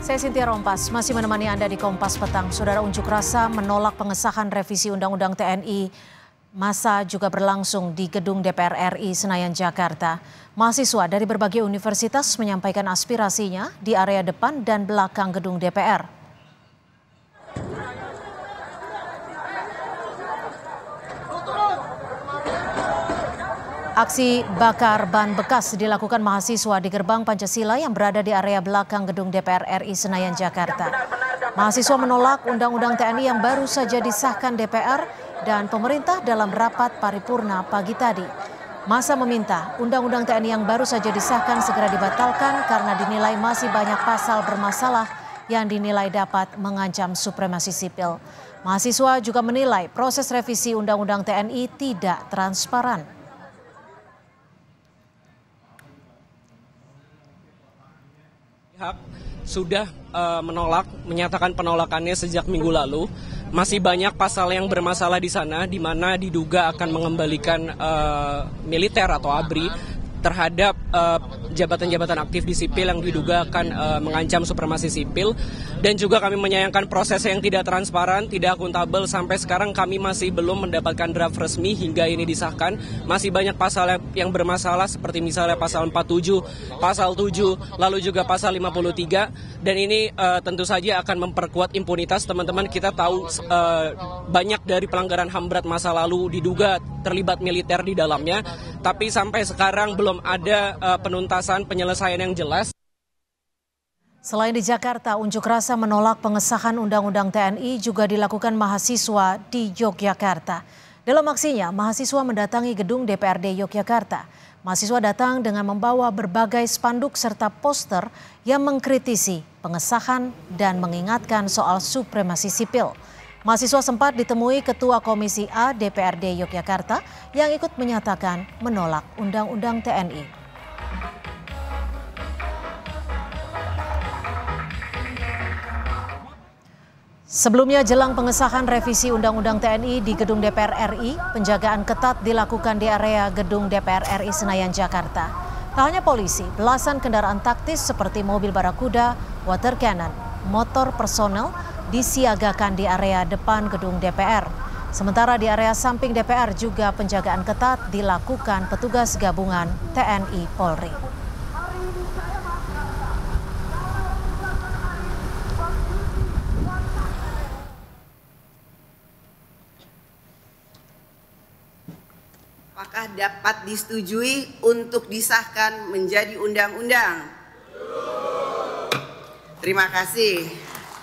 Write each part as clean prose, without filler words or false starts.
Saya Cynthia Rompas, masih menemani Anda di Kompas Petang. Saudara, unjuk rasa menolak pengesahan revisi Undang-Undang TNI. Masa juga berlangsung di Gedung DPR RI Senayan, Jakarta. Mahasiswa dari berbagai universitas menyampaikan aspirasinya di area depan dan belakang gedung DPR. Aksi bakar ban bekas dilakukan mahasiswa di gerbang Pancasila yang berada di area belakang gedung DPR RI Senayan, Jakarta. Mahasiswa menolak Undang-Undang TNI yang baru saja disahkan DPR dan pemerintah dalam rapat paripurna pagi tadi. Masa meminta Undang-Undang TNI yang baru saja disahkan segera dibatalkan karena dinilai masih banyak pasal bermasalah yang dinilai dapat mengancam supremasi sipil. Mahasiswa juga menilai proses revisi Undang-Undang TNI tidak transparan. Pihak sudah menyatakan penolakannya sejak minggu lalu. Masih banyak pasal yang bermasalah di sana, di mana diduga akan mengembalikan militer atau ABRI terhadap jabatan-jabatan aktif di sipil yang diduga akan mengancam supremasi sipil. Dan juga kami menyayangkan proses yang tidak transparan, tidak akuntabel. Sampai sekarang kami masih belum mendapatkan draft resmi hingga ini disahkan. Masih banyak pasal yang bermasalah seperti misalnya pasal 47, pasal 7, lalu juga pasal 53. Dan ini tentu saja akan memperkuat impunitas. Teman-teman, kita tahu banyak dari pelanggaran HAM berat masa lalu diduga terlibat militer di dalamnya. Tapi sampai sekarang belum ada penuntasan penyelesaian yang jelas. Selain di Jakarta, unjuk rasa menolak pengesahan Undang-Undang TNI juga dilakukan mahasiswa di Yogyakarta. Dalam aksinya, mahasiswa mendatangi gedung DPRD Yogyakarta. Mahasiswa datang dengan membawa berbagai spanduk serta poster yang mengkritisi pengesahan dan mengingatkan soal supremasi sipil. Mahasiswa sempat ditemui Ketua Komisi A DPRD Yogyakarta yang ikut menyatakan menolak Undang-Undang TNI. Sebelumnya, jelang pengesahan revisi Undang-Undang TNI di gedung DPR RI, penjagaan ketat dilakukan di area gedung DPR RI Senayan, Jakarta. Tak hanya polisi, belasan kendaraan taktis seperti mobil barakuda, water cannon, motor personel disiagakan di area depan gedung DPR. Sementara di area samping DPR juga penjagaan ketat dilakukan petugas gabungan TNI Polri. Apakah dapat disetujui untuk disahkan menjadi undang-undang? Terima kasih.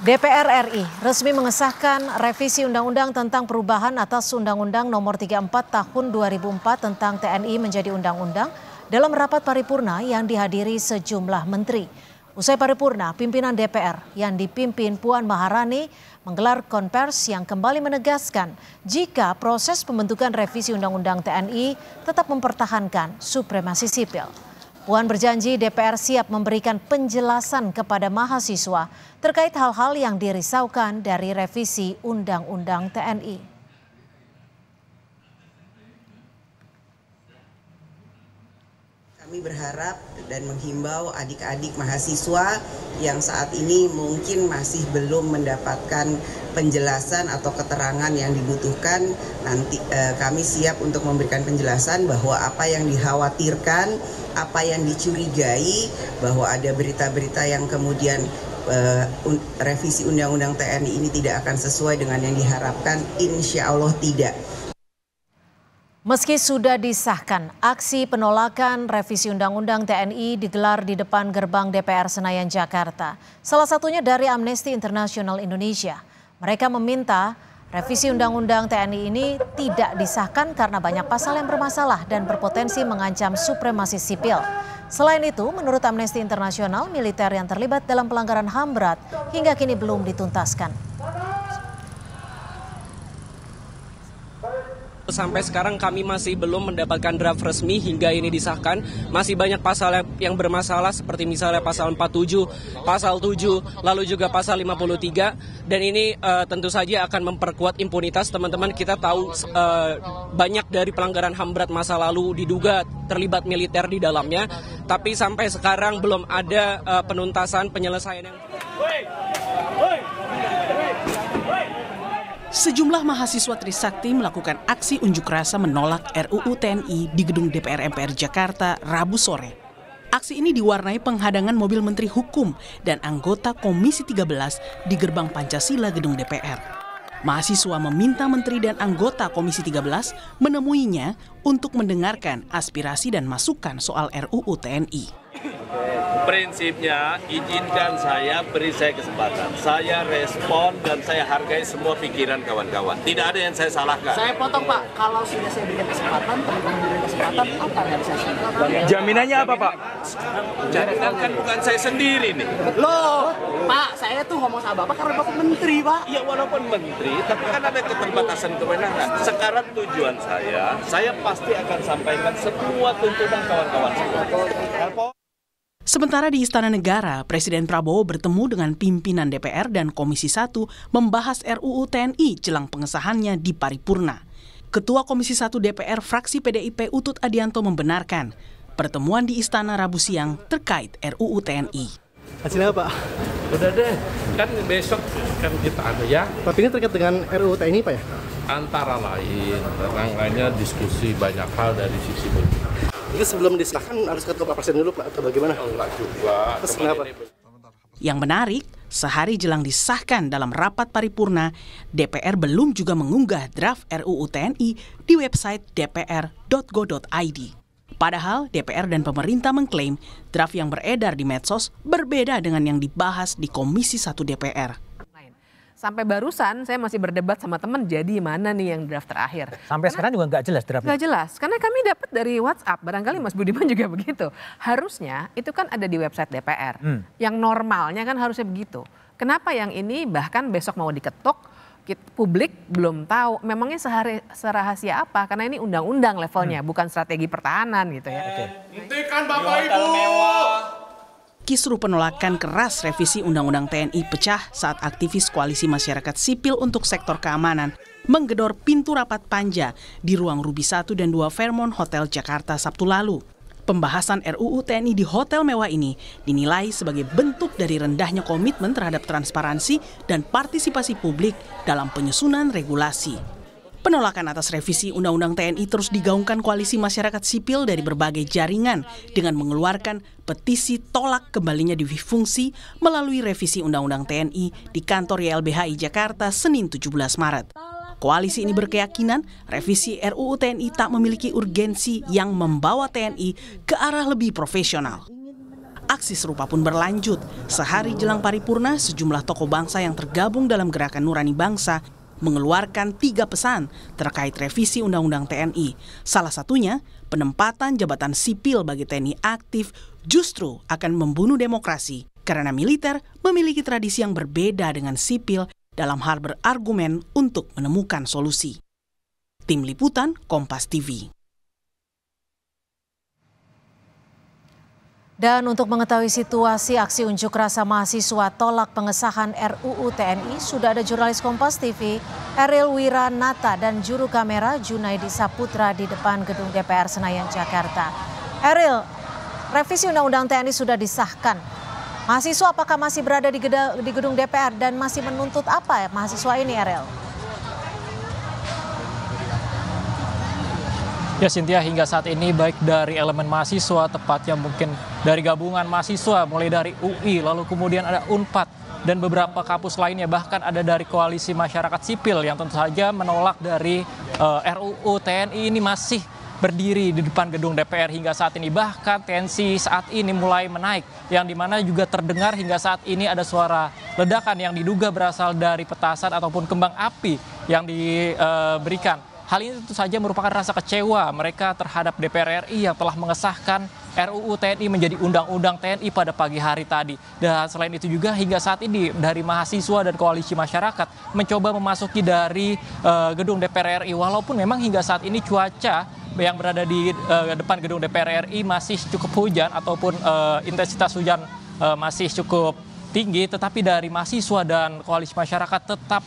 DPR RI resmi mengesahkan revisi Undang-Undang tentang perubahan atas Undang-Undang Nomor 34 Tahun 2004 tentang TNI menjadi undang-undang dalam rapat paripurna yang dihadiri sejumlah menteri. Usai paripurna, pimpinan DPR yang dipimpin Puan Maharani menggelar konvers yang kembali menegaskan jika proses pembentukan revisi Undang-Undang TNI tetap mempertahankan supremasi sipil. Puan berjanji DPR siap memberikan penjelasan kepada mahasiswa terkait hal-hal yang dirisaukan dari revisi Undang-Undang TNI. Kami berharap dan menghimbau adik-adik mahasiswa yang saat ini mungkin masih belum mendapatkan penjelasan atau keterangan yang dibutuhkan. Nanti kami siap untuk memberikan penjelasan bahwa apa yang dikhawatirkan, apa yang dicurigai, bahwa ada berita-berita yang kemudian revisi Undang-Undang TNI ini tidak akan sesuai dengan yang diharapkan, insya Allah tidak. Meski sudah disahkan, aksi penolakan revisi Undang-Undang TNI digelar di depan gerbang DPR Senayan, Jakarta. Salah satunya dari Amnesty International Indonesia. Mereka meminta revisi Undang-Undang TNI ini tidak disahkan karena banyak pasal yang bermasalah dan berpotensi mengancam supremasi sipil. Selain itu, menurut Amnesty International, militer yang terlibat dalam pelanggaran HAM berat hingga kini belum dituntaskan. sampai sekarang kami masih belum mendapatkan draft resmi hingga ini disahkan. Masih banyak pasal yang bermasalah seperti misalnya pasal 47, pasal 7, lalu juga pasal 53. Dan ini tentu saja akan memperkuat impunitas. Teman-teman, kita tahu banyak dari pelanggaran HAM berat masa lalu diduga terlibat militer di dalamnya. Tapi sampai sekarang belum ada penuntasan penyelesaian yang... Sejumlah mahasiswa Trisakti melakukan aksi unjuk rasa menolak RUU TNI di gedung DPR MPR Jakarta Rabu sore. Aksi ini diwarnai penghadangan mobil Menteri Hukum dan anggota Komisi 13 di gerbang Pancasila gedung DPR. Mahasiswa meminta menteri dan anggota Komisi 13 menemuinya untuk mendengarkan aspirasi dan masukan soal RUU TNI. Prinsipnya izinkan saya, beri saya kesempatan. Saya respon dan saya hargai semua pikiran kawan-kawan. Tidak ada yang saya salahkan. Saya potong Pak, kalau sudah saya berikan kesempatan, teman-teman berikan kesempatan, apa yang saya sampaikan? Jaminannya apa Pak? Jaminan kan bukan saya sendiri nih. Loh, Pak, saya tuh ngomong sama Bapak karena Bapak menteri Pak. Ya walaupun menteri, tapi kan ada keterbatasan kewenangan. Sekarang tujuan saya pasti akan sampaikan semua tuntutan kawan-kawan semua. Sementara di Istana Negara, Presiden Prabowo bertemu dengan pimpinan DPR dan Komisi 1 membahas RUU TNI jelang pengesahannya di paripurna. Ketua Komisi 1 DPR fraksi PDIP Utut Adianto membenarkan pertemuan di Istana Rabu siang terkait RUU TNI. Hasilnya apa? Udah deh, kan besok kan kita ada ya. Tapi ini terkait dengan RUU TNI Pak ya? Antara lain, rangkaiannya diskusi banyak hal dari sisi berikut. Itu sebelum disahkan harus ketemu Pak Presiden dulu Pak, atau bagaimana? Enggak juga. Terus kenapa? Yang menarik, sehari jelang disahkan dalam rapat paripurna, DPR belum juga mengunggah draft RUU TNI di website dpr.go.id. Padahal DPR dan pemerintah mengklaim draft yang beredar di medsos berbeda dengan yang dibahas di Komisi 1 DPR. Sampai barusan saya masih berdebat sama teman, jadi mana nih yang draft terakhir. Sampai sekarang juga nggak jelas draftnya. Nggak jelas, karena kami dapat dari WhatsApp, barangkali Mas Budiman juga begitu. Harusnya itu kan ada di website DPR, yang normalnya kan harusnya begitu. Kenapa yang ini bahkan besok mau diketok, publik belum tahu, memangnya serahasia apa, karena ini undang-undang levelnya, bukan strategi pertahanan gitu ya. Hentikan Bapak Ibu! Kisruh penolakan keras revisi Undang-Undang TNI pecah saat aktivis Koalisi Masyarakat Sipil untuk Sektor Keamanan menggedor pintu rapat panja di ruang Ruby 1 dan 2 Fairmont Hotel Jakarta Sabtu lalu. Pembahasan RUU TNI di hotel mewah ini dinilai sebagai bentuk dari rendahnya komitmen terhadap transparansi dan partisipasi publik dalam penyusunan regulasi. Penolakan atas revisi Undang-Undang TNI terus digaungkan Koalisi Masyarakat Sipil dari berbagai jaringan dengan mengeluarkan petisi tolak kembalinya divifungsi melalui revisi Undang-Undang TNI di kantor YLBHI Jakarta Senin 17 Maret. Koalisi ini berkeyakinan revisi RUU TNI tak memiliki urgensi yang membawa TNI ke arah lebih profesional. Aksi serupa pun berlanjut. Sehari jelang paripurna, sejumlah tokoh bangsa yang tergabung dalam Gerakan Nurani Bangsa mengeluarkan 3 pesan terkait revisi Undang-Undang TNI. Salah satunya, penempatan jabatan sipil bagi TNI aktif justru akan membunuh demokrasi karena militer memiliki tradisi yang berbeda dengan sipil dalam hal berargumen untuk menemukan solusi. Tim Liputan Kompas TV. Dan untuk mengetahui situasi aksi unjuk rasa mahasiswa tolak pengesahan RUU TNI, sudah ada jurnalis Kompas TV, Eril Wiranata dan juru kamera Junaidi Saputra di depan gedung DPR Senayan, Jakarta. Eril, revisi Undang-Undang TNI sudah disahkan. Mahasiswa apakah masih berada di gedung DPR dan masih menuntut apa ya mahasiswa ini, Eril? Ya Cynthia, hingga saat ini baik dari elemen mahasiswa, tepatnya mungkin dari gabungan mahasiswa mulai dari UI, lalu kemudian ada UNPAD dan beberapa kampus lainnya, bahkan ada dari Koalisi Masyarakat Sipil yang tentu saja menolak dari RUU TNI ini masih berdiri di depan gedung DPR hingga saat ini. Bahkan tensi saat ini mulai menaik, yang dimana juga terdengar hingga saat ini ada suara ledakan yang diduga berasal dari petasan ataupun kembang api yang diberikan. Hal ini tentu saja merupakan rasa kecewa mereka terhadap DPR RI yang telah mengesahkan RUU TNI menjadi Undang-Undang TNI pada pagi hari tadi. Dan selain itu juga hingga saat ini dari mahasiswa dan koalisi masyarakat mencoba memasuki dari gedung DPR RI. Walaupun memang hingga saat ini cuaca yang berada di depan gedung DPR RI masih cukup hujan ataupun intensitas hujan masih cukup tinggi, tetapi dari mahasiswa dan koalisi masyarakat tetap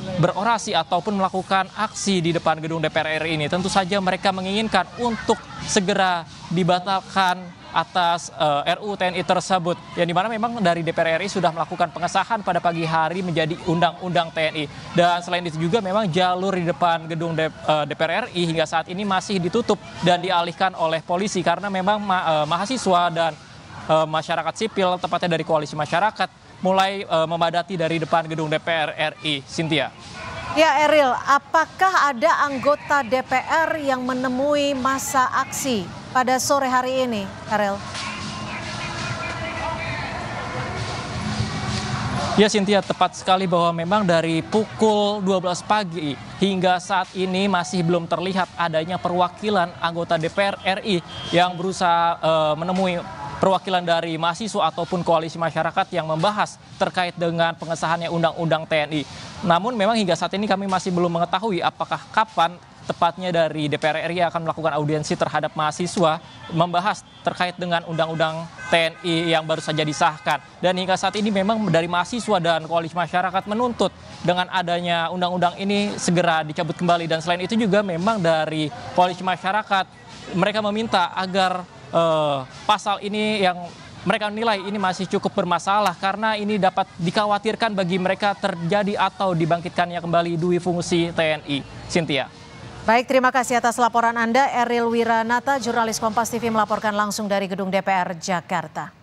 berorasi ataupun melakukan aksi di depan gedung DPR RI ini. Tentu saja mereka menginginkan untuk segera dibatalkan atas RUU TNI tersebut, yang dimana memang dari DPR RI sudah melakukan pengesahan pada pagi hari menjadi Undang-Undang TNI. Dan selain itu juga memang jalur di depan gedung DPR RI hingga saat ini masih ditutup dan dialihkan oleh polisi karena memang mahasiswa dan masyarakat sipil, tepatnya dari koalisi masyarakat, mulai memadati dari depan gedung DPR RI. Cynthia. Ya Eril, apakah ada anggota DPR yang menemui masa aksi pada sore hari ini, Eril? Ya Cynthia, tepat sekali bahwa memang dari pukul 12 pagi hingga saat ini masih belum terlihat adanya perwakilan anggota DPR RI yang berusaha menemui perwakilan dari mahasiswa ataupun koalisi masyarakat yang membahas terkait dengan pengesahannya Undang-Undang TNI. Namun memang hingga saat ini kami masih belum mengetahui apakah kapan tepatnya dari DPR RI akan melakukan audiensi terhadap mahasiswa membahas terkait dengan Undang-Undang TNI yang baru saja disahkan. Dan hingga saat ini memang dari mahasiswa dan koalisi masyarakat menuntut dengan adanya undang-undang ini segera dicabut kembali. Dan selain itu juga memang dari koalisi masyarakat mereka meminta agar pasal ini yang mereka nilai ini masih cukup bermasalah karena ini dapat dikhawatirkan bagi mereka terjadi atau dibangkitkannya kembali dui fungsi TNI. Cynthia. Baik, terima kasih atas laporan Anda. Eril Wiranata, jurnalis Kompas TV melaporkan langsung dari gedung DPR Jakarta.